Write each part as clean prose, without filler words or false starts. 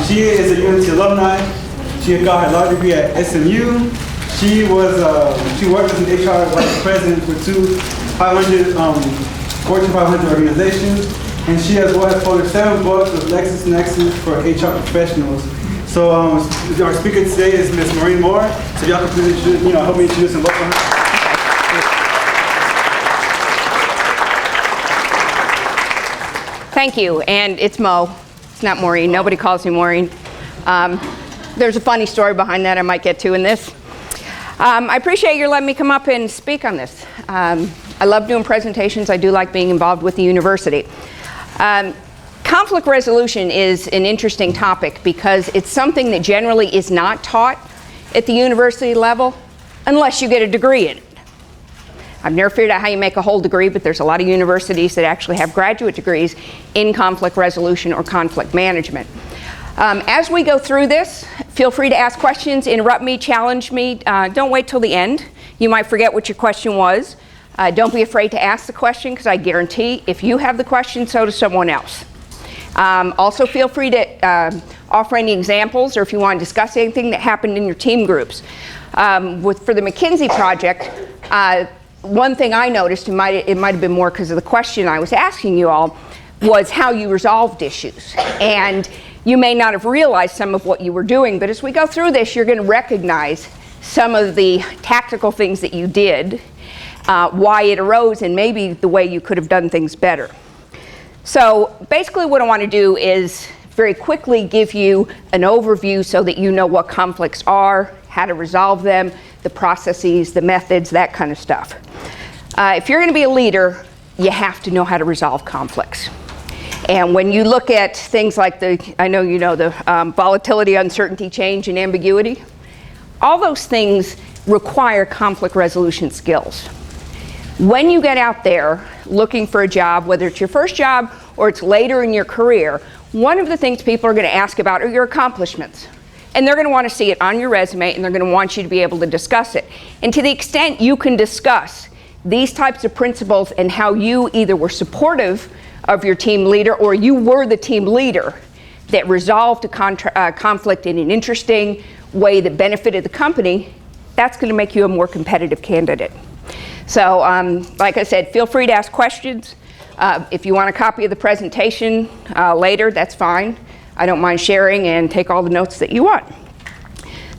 She is a UNT alumni. She got her law degree at SMU. She worked as an HR vice president for two Fortune 500 organizations, and she as well has published 7 books with LexisNexis for HR professionals. So our speaker today is Ms. Maureen Moore. So y'all can please, help me introduce and welcome her. Thank you, and it's Mo. It's not Maureen. Nobody calls me Maureen. There's a funny story behind that I might get to in this. I appreciate you letting me come up and speak on this. I love doing presentations. I do like being involved with the university. Conflict resolution is an interesting topic because it's something that generally is not taught at the university level unless you get a degree in it. I've never figured out how you make a whole degree, but there's a lot of universities that actually have graduate degrees in conflict resolution or conflict management. As we go through this, feel free to ask questions, interrupt me, challenge me. Don't wait till the end. You might forget what your question was. Don't be afraid to ask the question, because I guarantee if you have the question, so does someone else. Also feel free to offer any examples, or if you want to discuss anything that happened in your team groups. For the McKinsey project, one thing I noticed, it might have been more because of the question I was asking you all, was how you resolved issues. And you may not have realized some of what you were doing, but as we go through this, you're going to recognize some of the tactical things that you did, why it arose, and maybe the way you could have done things better. So basically what I want to do is very quickly give you an overview so that you know what conflicts are, how to resolve them, the processes, the methods, that kind of stuff. If you're going to be a leader, you have to know how to resolve conflicts. And when you look at things like the volatility, uncertainty, change, and ambiguity, all those things require conflict resolution skills. When you get out there looking for a job, whether it's your first job or it's later in your career, one of the things people are going to ask about are your accomplishments. And they're going to want to see it on your resume, and they're going to want you to be able to discuss it. And to the extent you can discuss these types of principles and how you either were supportive of your team leader or you were the team leader that resolved a conflict in an interesting way that benefited the company, that's going to make you a more competitive candidate. So, like I said, feel free to ask questions. If you want a copy of the presentation later, that's fine. I don't mind sharing and take all the notes that you want.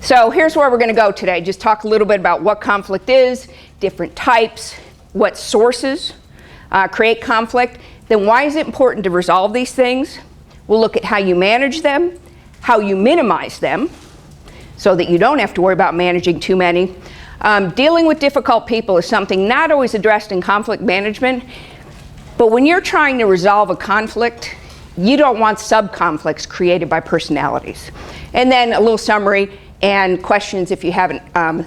So here's where we're going to go today. Just talk a little bit about what conflict is, different types, what sources create conflict, then why is it important to resolve these things. We'll look at how you manage them, how you minimize them, so that you don't have to worry about managing too many. Dealing with difficult people is something not always addressed in conflict management, but when you're trying to resolve a conflict, you don't want sub-conflicts created by personalities. And then a little summary and questions if you haven't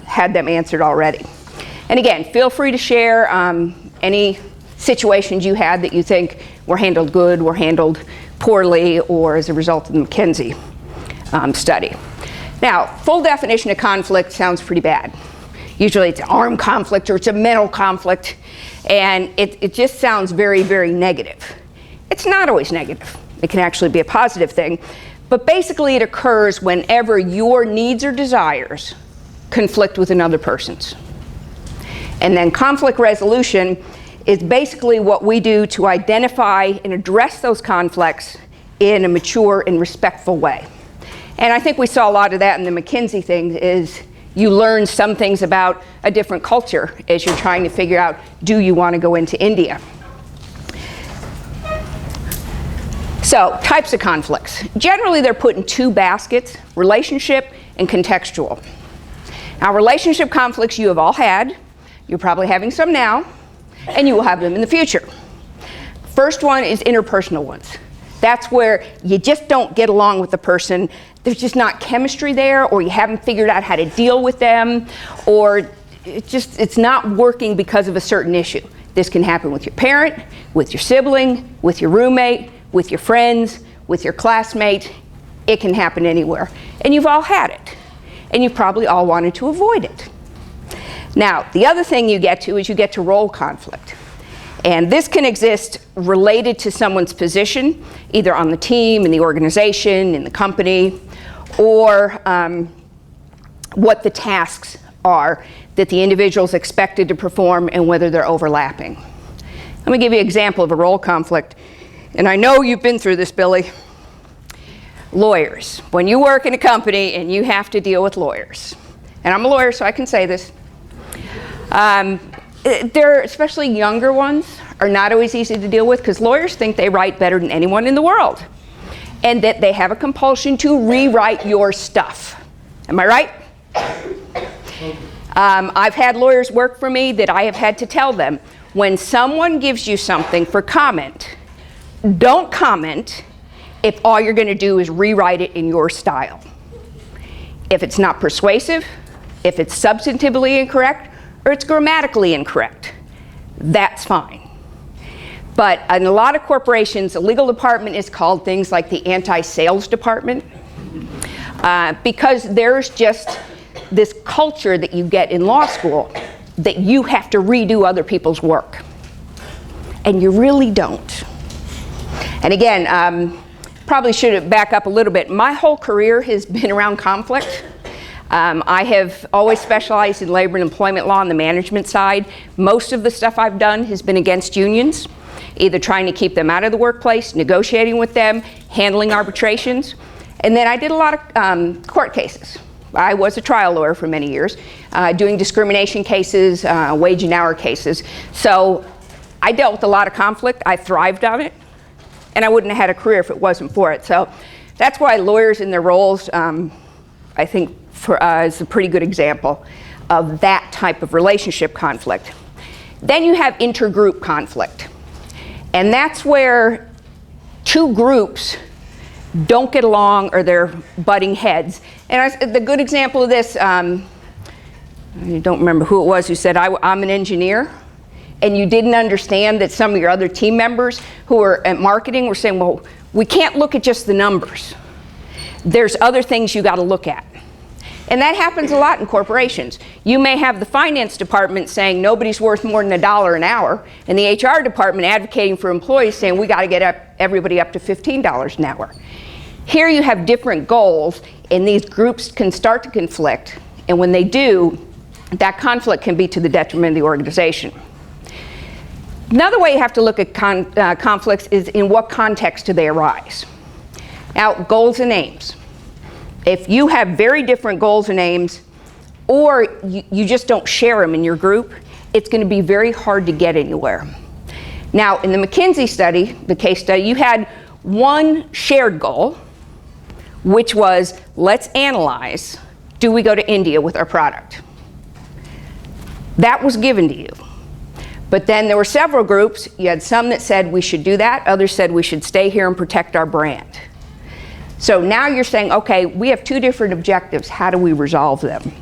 had them answered already. And again, feel free to share any situations you had that you think were handled good, were handled poorly, or as a result of the McKinsey study. Now, full definition of conflict sounds pretty bad. Usually it's an armed conflict or it's a mental conflict, and it just sounds very, very negative. It's not always negative. It can actually be a positive thing. But basically it occurs whenever your needs or desires conflict with another person's. And then conflict resolution is basically what we do to identify and address those conflicts in a mature and respectful way. And I think we saw a lot of that in the McKinsey thing, is you learn some things about a different culture as you're trying to figure out, do you want to go into India? So, types of conflicts. Generally, they're put in two baskets: relationship and contextual. Now, relationship conflicts you have all had. You're probably having some now, and you will have them in the future. First one is interpersonal ones. That's where you just don't get along with the person. There's just not chemistry there, or you haven't figured out how to deal with them, or it's not working because of a certain issue. This can happen with your parent, with your sibling, with your roommate, with your friends, with your classmate. It can happen anywhere. And you've all had it. And you've probably all wanted to avoid it. Now, the other thing you get to is you get to role conflict. And this can exist related to someone's position, either on the team, in the organization, in the company, or what the tasks are that the individual is expected to perform and whether they're overlapping. Let me give you an example of a role conflict. And I know you've been through this, Billy. Lawyers. When you work in a company and you have to deal with lawyers. And I'm a lawyer, so I can say this. They're, especially younger ones, are not always easy to deal with because lawyers think they write better than anyone in the world. And that they have a compulsion to rewrite your stuff. Am I right? I've had lawyers work for me that I have had to tell them, when someone gives you something for comment, don't comment if all you're going to do is rewrite it in your style. If it's not persuasive, if it's substantively incorrect, or it's grammatically incorrect, that's fine. But in a lot of corporations, the legal department is called things like the anti-sales department, because there's just this culture that you get in law school that you have to redo other people's work. And you really don't. And again, probably should back up a little bit. My whole career has been around conflict. I have always specialized in labor and employment law on the management side. Most of the stuff I've done has been against unions, either trying to keep them out of the workplace, negotiating with them, handling arbitrations. And then I did a lot of court cases. I was a trial lawyer for many years, doing discrimination cases, wage and hour cases. So I dealt with a lot of conflict. I thrived on it. And I wouldn't have had a career if it wasn't for it. So that's why lawyers in their roles, I think, is a pretty good example of that type of relationship conflict. Then you have intergroup conflict. And that's where two groups don't get along or they're butting heads. And the good example of this, I don't remember who it was who said, I'm an engineer. And you didn't understand that some of your other team members who were at marketing were saying, well, we can't look at just the numbers. There's other things you got to look at. And that happens a lot in corporations. You may have the finance department saying nobody's worth more than $1 an hour, and the HR department advocating for employees saying we got to get everybody up to $15 an hour. Here you have different goals, and these groups can start to conflict. And when they do, that conflict can be to the detriment of the organization. Another way you have to look at conflicts is in what context do they arise. Now, goals and aims. If you have very different goals and aims, or you just don't share them in your group, it's going to be very hard to get anywhere. Now, in the McKinsey study, the case study, you had one shared goal, which was, let's analyze, do we go to India with our product? That was given to you. But then there were several groups. You had some that said we should do that. Others said we should stay here and protect our brand. So now you're saying, okay, we have two different objectives. How do we resolve them?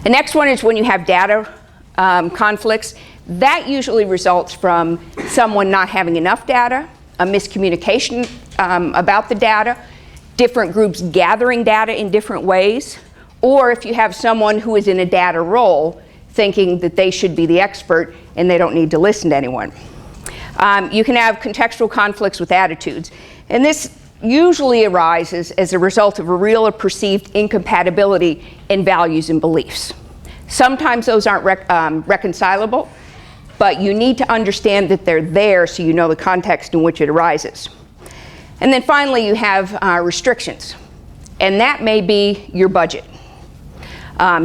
The next one is when you have data conflicts. That usually results from someone not having enough data, a miscommunication about the data, different groups gathering data in different ways, or if you have someone who is in a data role thinking that they should be the expert and they don't need to listen to anyone. You can have contextual conflicts with attitudes. And this usually arises as a result of a real or perceived incompatibility in values and beliefs. Sometimes those aren't reconcilable, but you need to understand that they're there so you know the context in which it arises. And then finally, you have restrictions. And that may be your budget,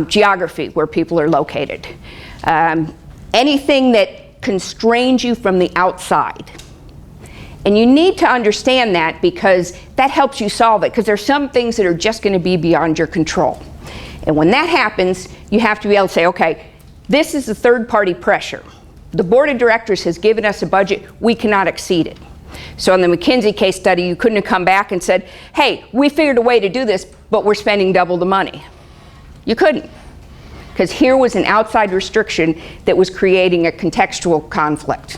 geography, where people are located, anything that constrains you from the outside. And you need to understand that because that helps you solve it, because there's some things that are just going to be beyond your control. And when that happens, you have to be able to say, okay, this is the third-party pressure. The board of directors has given us a budget, we cannot exceed it. So in the McKinsey case study, you couldn't have come back and said, hey, we figured a way to do this, but we're spending double the money. You couldn't, because here was an outside restriction that was creating a contextual conflict.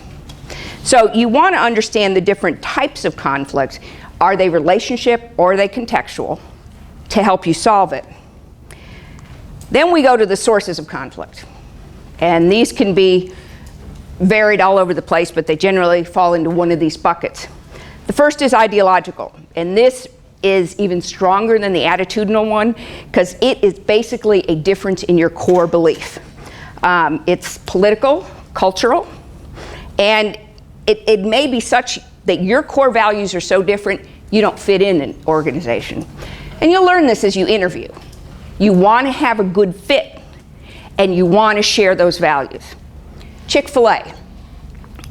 So you want to understand the different types of conflicts. Are they relationship or are they contextual, to help you solve it? Then we go to the sources of conflict. And these can be varied all over the place, but they generally fall into one of these buckets. The first is ideological, and this is even stronger than the attitudinal one because it is basically a difference in your core belief. It's political, cultural, and it may be such that your core values are so different you don't fit in an organization. And you'll learn this as you interview. You want to have a good fit, and you want to share those values. Chick-fil-A,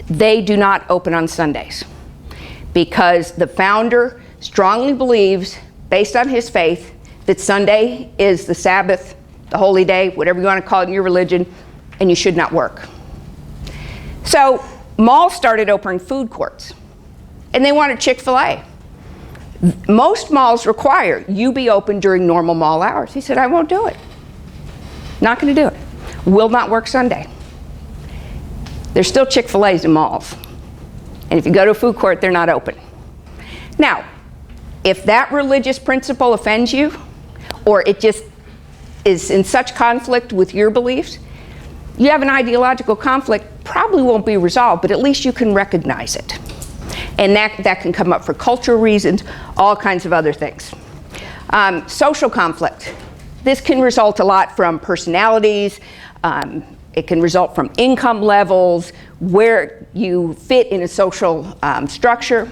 they do not open on Sundays because the founder strongly believes, based on his faith, that Sunday is the Sabbath, the holy day, whatever you want to call it in your religion, and you should not work. So malls started opening food courts, and they wanted Chick-fil-A. Most malls require you be open during normal mall hours. He said, I won't do it. Not going to do it. Will not work Sunday. There's still Chick-fil-A's in malls. And if you go to a food court, they're not open. Now, if that religious principle offends you, or it just is in such conflict with your beliefs, you have an ideological conflict, probably won't be resolved, but at least you can recognize it. And that can come up for cultural reasons, all kinds of other things. Social conflict. This can result a lot from personalities. It can result from income levels, where you fit in a social structure.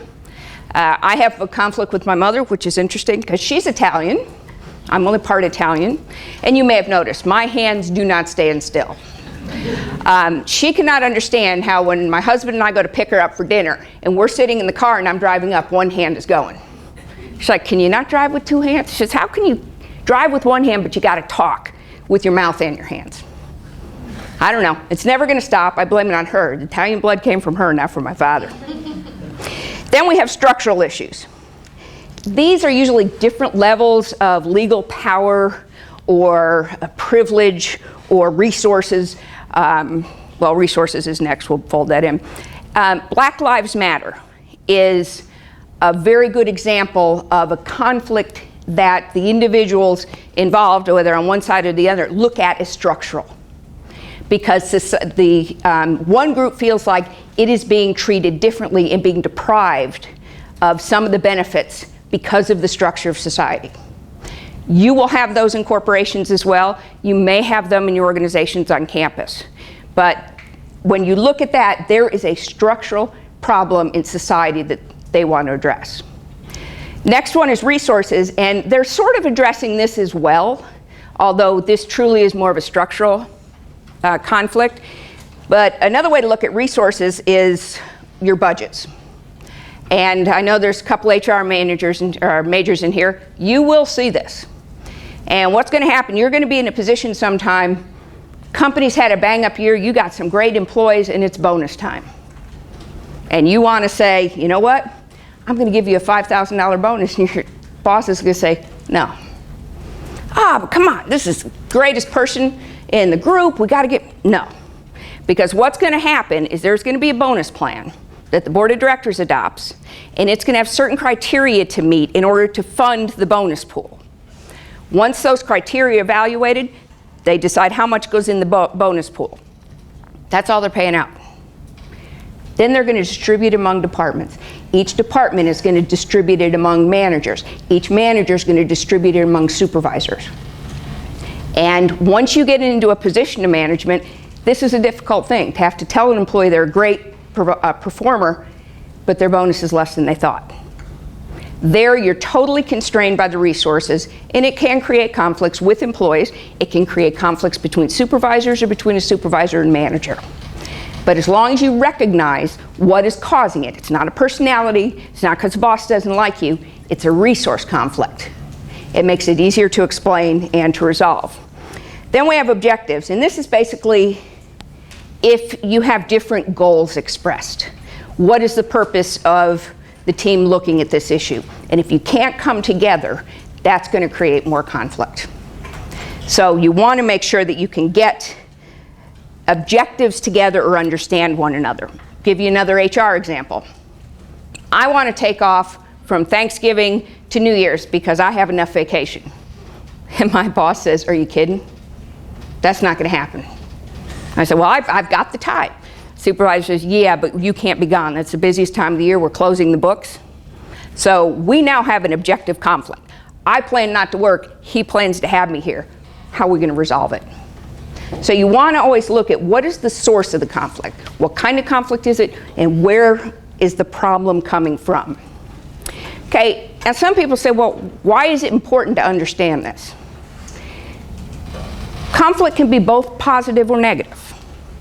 I have a conflict with my mother, which is interesting because she's Italian. I'm only part Italian. And you may have noticed, my hands do not stand still. She cannot understand how when my husband and I go to pick her up for dinner and we're sitting in the car and I'm driving up, one hand is going. She's like, can you not drive with two hands? She says, how can you drive with one hand but you got to talk with your mouth and your hands? I don't know. It's never going to stop. I blame it on her. The Italian blood came from her, not from my father. Then we have structural issues. These are usually different levels of legal power or privilege or resources. Well, resources is next. We'll fold that in. Black Lives Matter is a very good example of a conflict that the individuals involved, whether on one side or the other, look at as structural. Because the one group feels like it is being treated differently and being deprived of some of the benefits because of the structure of society. You will have those in corporations as well. You may have them in your organizations on campus. But when you look at that, there is a structural problem in society that they want to address. Next one is resources, and they're sort of addressing this as well, although this truly is more of a structural conflict. But another way to look at resources is your budgets. And I know there's a couple HR managers or majors in here. You will see this. And what's going to happen, you're going to be in a position sometime, companies had a bang up year, you got some great employees, and it's bonus time. And you want to say, you know what, I'm going to give you a $5,000 bonus, and your boss is going to say, no. But come on, this is the greatest person in the group, we got to get, no. Because what's going to happen is there's going to be a bonus plan that the board of directors adopts, and it's going to have certain criteria to meet in order to fund the bonus pool. Once those criteria are evaluated, they decide how much goes in the bonus pool. That's all they're paying out. Then they're going to distribute among departments. Each department is going to distribute it among managers. Each manager is going to distribute it among supervisors. And once you get into a position of management, this is a difficult thing, to have to tell an employee they're a great performer, but their bonus is less than they thought. There, you're totally constrained by the resources, and it can create conflicts with employees. It can create conflicts between supervisors or between a supervisor and manager. But as long as you recognize what is causing it, it's not a personality, it's not because the boss doesn't like you, it's a resource conflict. It makes it easier to explain and to resolve. Then we have objectives, and this is basically if you have different goals expressed. What is the purpose of the team looking at this issue? And if you can't come together, that's going to create more conflict. So you want to make sure that you can get objectives together or understand one another. Give you another HR example. I want to take off from Thanksgiving to New Year's because I have enough vacation. And my boss says, are you kidding? That's not going to happen. I said, well, I've got the time. Supervisor says, yeah, but you can't be gone. That's the busiest time of the year. We're closing the books. So we now have an objective conflict. I plan not to work. He plans to have me here. How are we going to resolve it? So you want to always look at what is the source of the conflict? What kind of conflict is it? And where is the problem coming from? Okay, and some people say, well, why is it important to understand this? Conflict can be both positive or negative.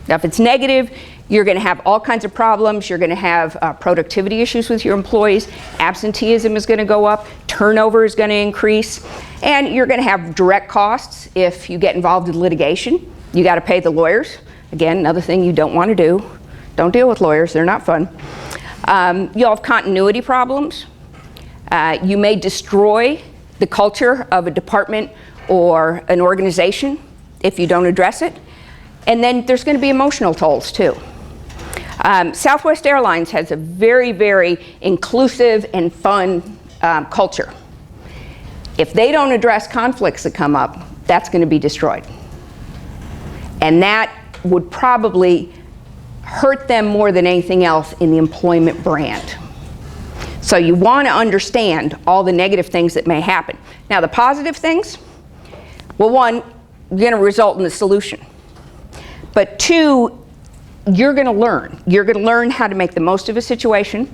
Now, if it's negative, you're going to have all kinds of problems. You're going to have productivity issues with your employees. Absenteeism is going to go up. Turnover is going to increase. And you're going to have direct costs if you get involved in litigation. You got to pay the lawyers. Again, another thing you don't want to do. Don't deal with lawyers. They're not fun. You'll have continuity problems. You may destroy the culture of a department or an organization if you don't address it. And then there's going to be emotional tolls too. Southwest Airlines has a very, very inclusive and fun culture. If they don't address conflicts that come up, that's going to be destroyed. And that would probably hurt them more than anything else in the employment brand. So you want to understand all the negative things that may happen. Now the positive things, well, one, you're going to result in the solution. But two, you're going to learn. You're going to learn how to make the most of a situation.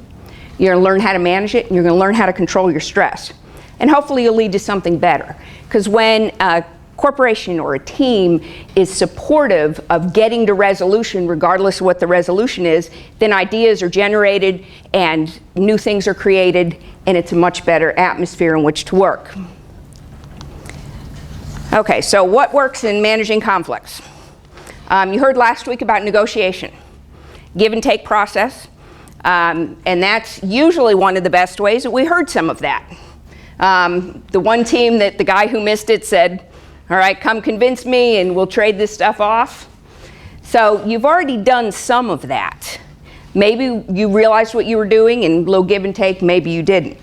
You're going to learn how to manage it, and you're going to learn how to control your stress. And hopefully you'll lead to something better. Because when a corporation or a team is supportive of getting to resolution, regardless of what the resolution is, then ideas are generated and new things are created, and it's a much better atmosphere in which to work. Okay, so what works in managing conflicts? You heard last week about negotiation, give and take process, and that's usually one of the best ways. We heard some of that. The one team that the guy who missed it said, all right, come convince me and we'll trade this stuff off. So you've already done some of that. Maybe you realized what you were doing and a little give and take, maybe you didn't.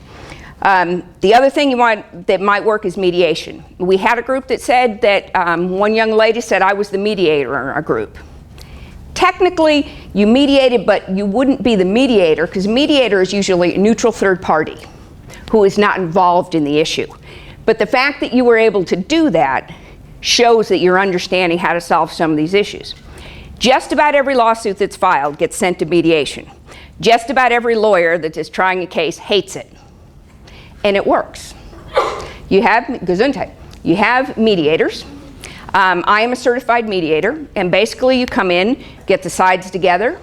The other thing that might work is mediation. We had a group that said that one young lady said I was the mediator in our group. Technically, you mediated, but you wouldn't be the mediator because mediator is usually a neutral third party who is not involved in the issue. But the fact that you were able to do that shows that you're understanding how to solve some of these issues. Just about every lawsuit that's filed gets sent to mediation. Just about every lawyer that is trying a case hates it. And it works. You have Gesundheit. You have mediators. I am a certified mediator, and basically you come in, get the sides together,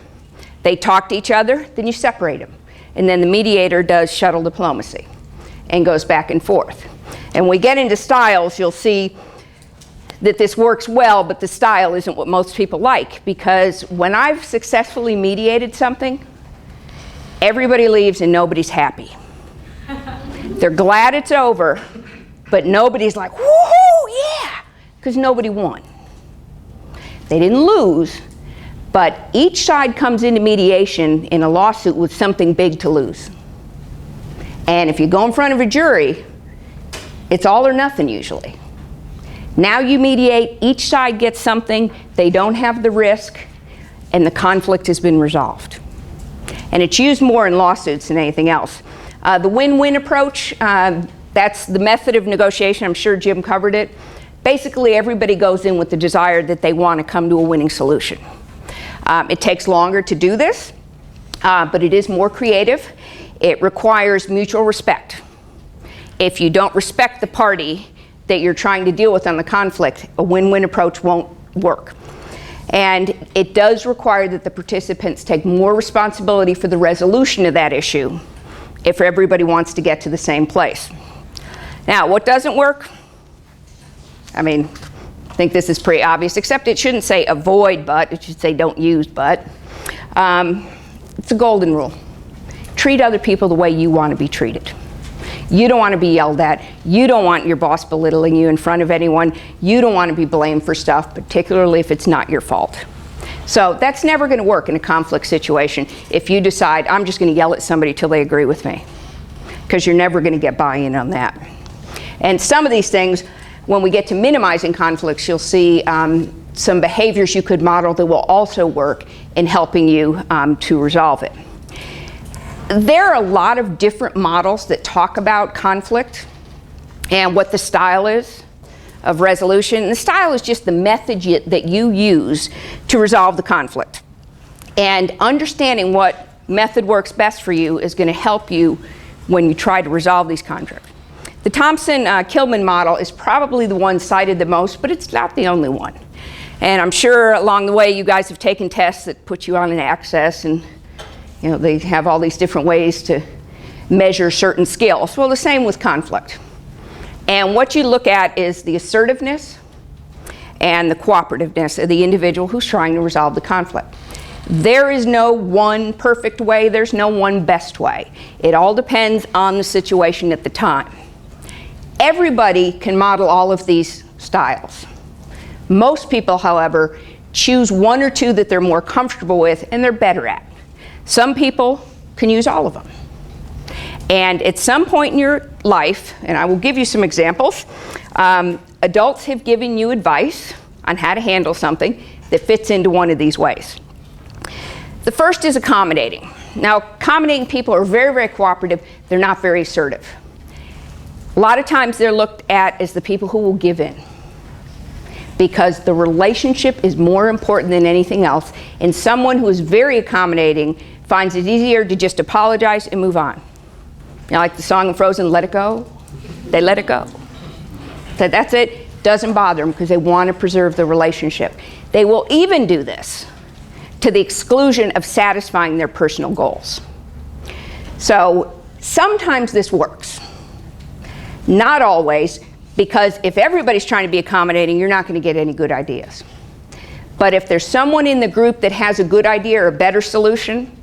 they talk to each other, then you separate them. And then the mediator does shuttle diplomacy and goes back and forth. And when we get into styles, you'll see that this works well, but the style isn't what most people like, because when I've successfully mediated something, everybody leaves and nobody's happy. They're glad it's over, but nobody's like, woohoo, yeah, because nobody won. They didn't lose, but each side comes into mediation in a lawsuit with something big to lose. And if you go in front of a jury, it's all or nothing usually. Now you mediate, each side gets something, they don't have the risk, and the conflict has been resolved. And it's used more in lawsuits than anything else. The win-win approach, that's the method of negotiation. I'm sure Jim covered it. Basically, everybody goes in with the desire that they want to come to a winning solution. It takes longer to do this, but it is more creative. It requires mutual respect. If you don't respect the party that you're trying to deal with on the conflict, a win-win approach won't work. And it does require that the participants take more responsibility for the resolution of that issue if everybody wants to get to the same place. Now, what doesn't work? I mean, I think this is pretty obvious, except it shouldn't say avoid but, it should say don't use but. It's a golden rule. Treat other people the way you want to be treated. You don't want to be yelled at. You don't want your boss belittling you in front of anyone. You don't want to be blamed for stuff, particularly if it's not your fault. So that's never going to work in a conflict situation if you decide, I'm just going to yell at somebody till they agree with me, because you're never going to get buy-in on that. And some of these things, when we get to minimizing conflicts, you'll see some behaviors you could model that will also work in helping you to resolve it. There are a lot of different models that talk about conflict and what the style is of resolution. And the style is just the method that you use to resolve the conflict. And understanding what method works best for you is going to help you when you try to resolve these conflicts. The Thompson-Kilman model is probably the one cited the most, but it's not the only one. And I'm sure along the way you guys have taken tests that put you on an axis, and they have all these different ways to measure certain skills. Well, the same with conflict. And what you look at is the assertiveness and the cooperativeness of the individual who's trying to resolve the conflict. There is no one perfect way, there's no one best way. It all depends on the situation at the time. Everybody can model all of these styles. Most people, however, choose one or two that they're more comfortable with and they're better at. Some people can use all of them. And at some point in your life, and I will give you some examples, adults have given you advice on how to handle something that fits into one of these ways. The first is accommodating. Now, accommodating people are very, very cooperative. They're not very assertive. A lot of times they're looked at as the people who will give in, because the relationship is more important than anything else, and someone who is very accommodating finds it easier to just apologize and move on. Like the song in Frozen, Let It Go? They let it go. So that's it. Doesn't bother them because they want to preserve the relationship. They will even do this to the exclusion of satisfying their personal goals. So sometimes this works. Not always, because if everybody's trying to be accommodating, you're not going to get any good ideas. But if there's someone in the group that has a good idea or a better solution,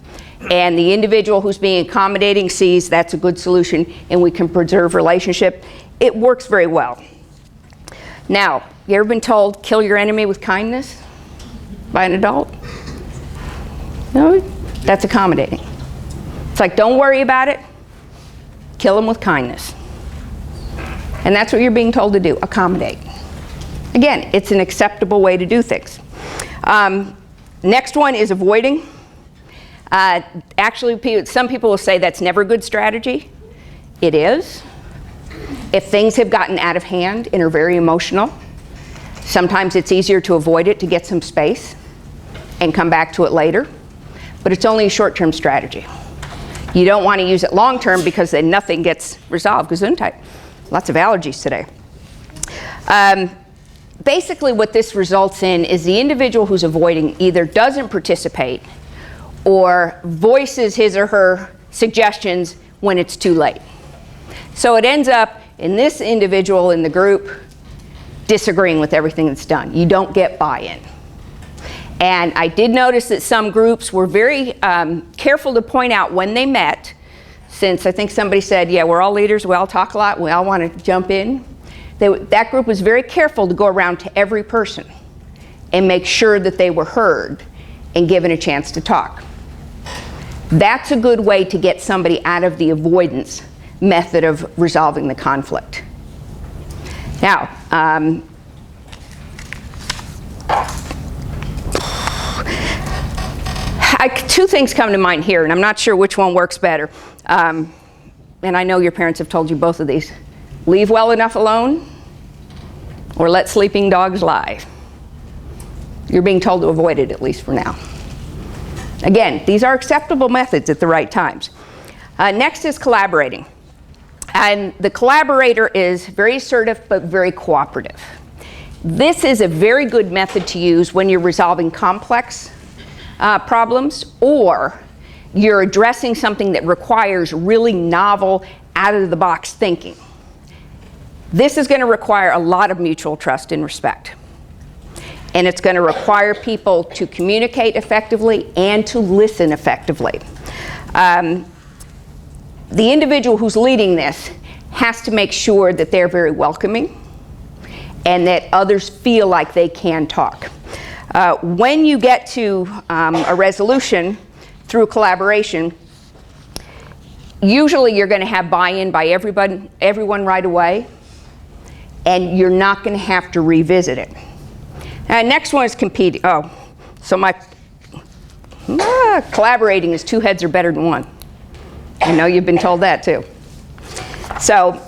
and the individual who's being accommodating sees that's a good solution and we can preserve relationship, it works very well. Now, you ever been told, kill your enemy with kindness by an adult? No? That's accommodating. It's like, don't worry about it, kill them with kindness. And that's what you're being told to do, accommodate. Again, it's an acceptable way to do things. Next one is avoiding. Actually, some people will say that's never a good strategy. It is. If things have gotten out of hand and are very emotional, sometimes it's easier to avoid it to get some space and come back to it later. But it's only a short-term strategy. You don't want to use it long-term because then nothing gets resolved. Gesundheit. Lots of allergies today. Basically what this results in is the individual who's avoiding either doesn't participate or voices his or her suggestions when it's too late. So it ends up in this individual in the group disagreeing with everything that's done. You don't get buy-in. And I did notice that some groups were very careful to point out when they met, since I think somebody said, yeah, we're all leaders, we all talk a lot, we all want to jump in. That group was very careful to go around to every person and make sure that they were heard and given a chance to talk. That's a good way to get somebody out of the avoidance method of resolving the conflict. Now, two things come to mind here, and I'm not sure which one works better. And I know your parents have told you both of these. Leave well enough alone, or let sleeping dogs lie. You're being told to avoid it, at least for now. Again, these are acceptable methods at the right times. Next is collaborating. And the collaborator is very assertive but very cooperative. This is a very good method to use when you're resolving complex problems, or you're addressing something that requires really novel, out-of-the-box thinking. This is going to require a lot of mutual trust and respect. And it's going to require people to communicate effectively and to listen effectively. The individual who's leading this has to make sure that they're very welcoming and that others feel like they can talk. When you get to a resolution through collaboration, usually you're going to have buy-in by everyone right away, and you're not going to have to revisit it. Next one is competing. Oh, so my Collaborating is 2 heads are better than 1. I know you've been told that too. So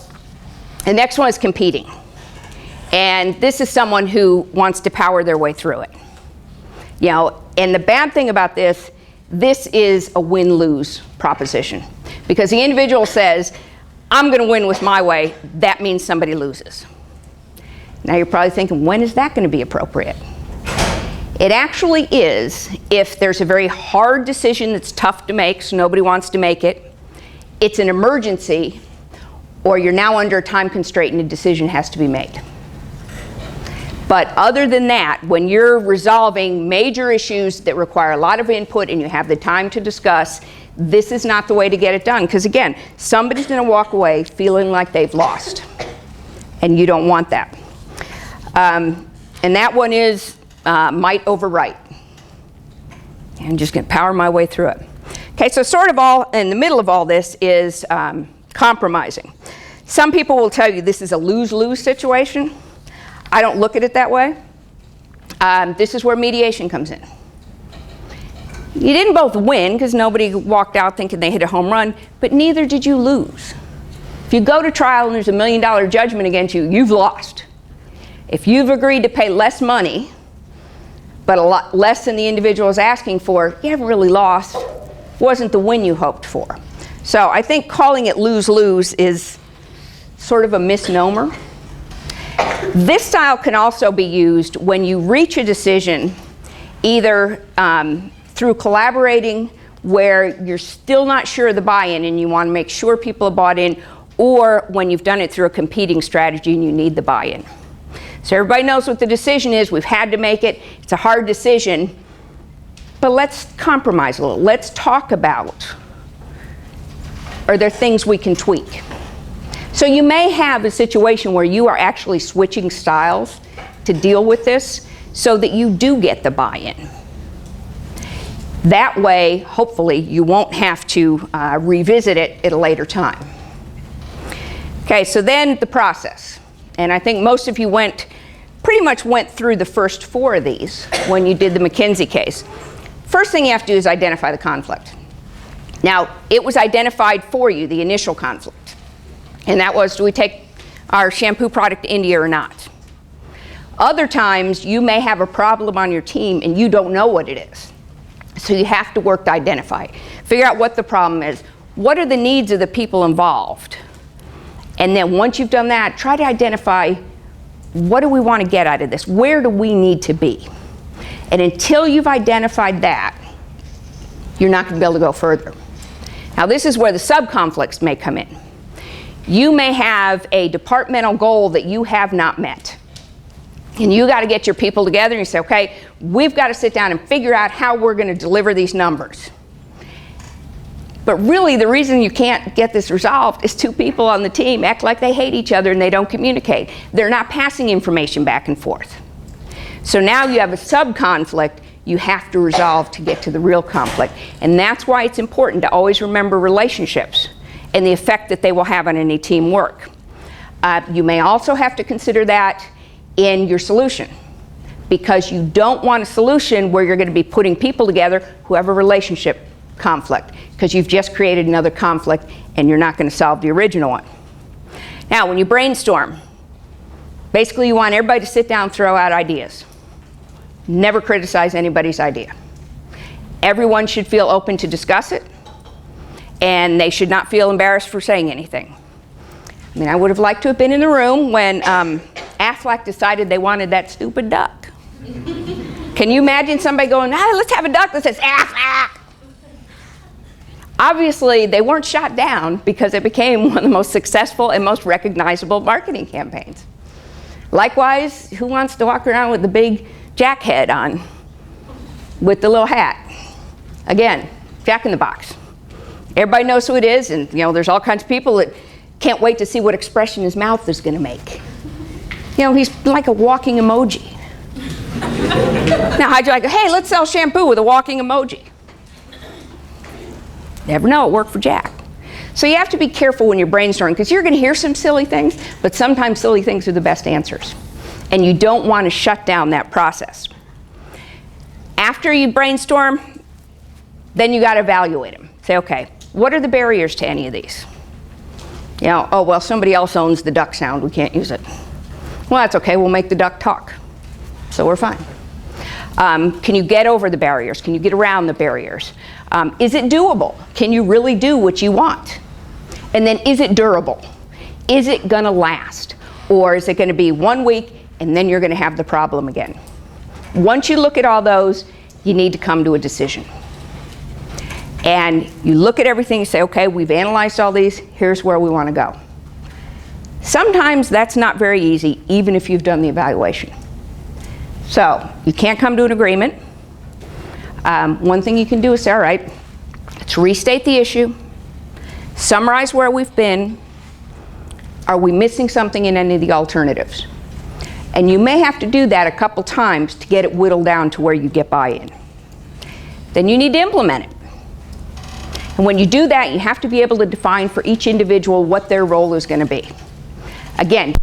the next one is competing. And this is someone who wants to power their way through it. You know, and the bad thing about this is a win-lose proposition. Because the individual says, I'm going to win with my way, that means somebody loses. Now you're probably thinking, when is that going to be appropriate? It actually is if there's a very hard decision that's tough to make, so nobody wants to make it, it's an emergency, or you're now under a time constraint and a decision has to be made. But other than that, when you're resolving major issues that require a lot of input and you have the time to discuss, this is not the way to get it done. Because again, somebody's going to walk away feeling like they've lost. And you don't want that. And that one is might over right. I'm just going to power my way through it. Okay, so sort of all in the middle of all this is compromising. Some people will tell you this is a lose-lose situation. I don't look at it that way. This is where mediation comes in. You didn't both win because nobody walked out thinking they hit a home run, but neither did you lose. If you go to trial and there's $1 million judgment against you, you've lost. If you've agreed to pay less money, but a lot less than the individual is asking for, you haven't really lost. Wasn't the win you hoped for. So I think calling it lose-lose is sort of a misnomer. This style can also be used when you reach a decision either through collaborating where you're still not sure of the buy-in and you want to make sure people have bought in, or when you've done it through a competing strategy and you need the buy-in. So everybody knows what the decision is. We've had to make it. It's a hard decision. But let's compromise a little. Let's talk about, are there things we can tweak? So you may have a situation where you are actually switching styles to deal with this so that you do get the buy-in. That way, hopefully, you won't have to revisit it at a later time. Okay, so then the process. And I think most of you pretty much went through the first 4 of these when you did the McKinsey case. First thing you have to do is identify the conflict. Now, it was identified for you, the initial conflict. And that was, do we take our shampoo product to India or not? Other times, you may have a problem on your team and you don't know what it is. So you have to work to identify it. Figure out what the problem is. What are the needs of the people involved? And then once you've done that, try to identify, what do we want to get out of this? Where do we need to be? And until you've identified that, you're not going to be able to go further. Now this is where the sub-conflicts may come in. You may have a departmental goal that you have not met. And you got to get your people together and you say, okay, we've got to sit down and figure out how we're going to deliver these numbers. But really the reason you can't get this resolved is 2 people on the team act like they hate each other and they don't communicate. They're not passing information back and forth. So now you have a sub-conflict you have to resolve to get to the real conflict. And that's why it's important to always remember relationships and the effect that they will have on any teamwork. You may also have to consider that in your solution, because you don't want a solution where you're going to be putting people together who have a relationship conflict, because you've just created another conflict and you're not going to solve the original one. Now, when you brainstorm, basically you want everybody to sit down and throw out ideas. Never criticize anybody's idea. Everyone should feel open to discuss it, and they should not feel embarrassed for saying anything. I mean, I would have liked to have been in the room when Aflac decided they wanted that stupid duck. Can you imagine somebody going, let's have a duck that says Aflac? Obviously, they weren't shot down because it became one of the most successful and most recognizable marketing campaigns. Likewise, who wants to walk around with the big Jack head on with the little hat? Again, Jack in the Box. Everybody knows who it is, and there's all kinds of people that can't wait to see what expression his mouth is going to make. He's like a walking emoji. Now, how'd you like, hey, let's sell shampoo with a walking emoji? Never know, it worked for Jack. So you have to be careful when you're brainstorming, because you're going to hear some silly things, but sometimes silly things are the best answers. And you don't want to shut down that process. After you brainstorm, Then you got to evaluate them. Say, okay, what are the barriers to any of these? You know, oh, well, somebody else owns the duck sound. We can't use it. Well, that's okay. We'll make the duck talk. So we're fine. Can you get over the barriers? Can you get around the barriers? Is it doable? Can you really do what you want? And then is it durable? Is it going to last? Or is it going to be 1 week and then you're going to have the problem again? Once you look at all those, you need to come to a decision. And you look at everything and say, okay, we've analyzed all these, here's where we want to go. Sometimes that's not very easy, even if you've done the evaluation. So you can't come to an agreement. One thing you can do is say, all right, let's restate the issue, summarize where we've been. Are we missing something in any of the alternatives? And you may have to do that a couple times to get it whittled down to where you get buy-in. Then you need to implement it. And when you do that, you have to be able to define for each individual what their role is going to be. Again,